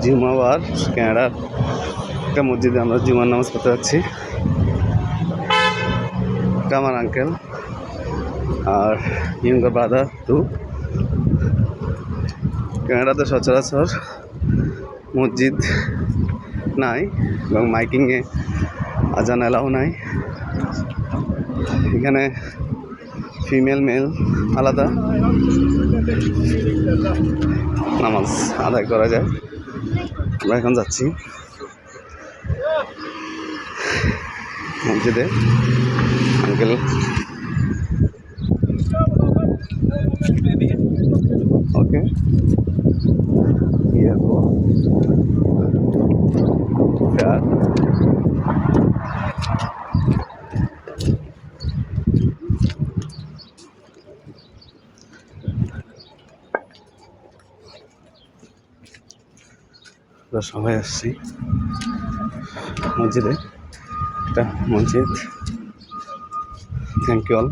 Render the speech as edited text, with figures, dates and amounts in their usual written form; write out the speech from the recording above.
জুমাবার কানাডার একটা মসজিদে আমরা জুমার নামাজ পড়তে যাচ্ছি। এটা আমার আঙ্কেল আর ইয়ঙ্গার ব্রাদার টু। কানাডাতে সচরাচর মসজিদ নাই এবং মাইকিংয়ে আজান এলাও নাই। এখানে ফিমেল মেল আলাদা নামাজ আদায় করা যায়। আমরা এখন যাচ্ছি মসজিদে। আঙ্কেল ওকে ফেয়ার সবাই আসছি মসজিদে। একটা মসজিদ। Thank you all.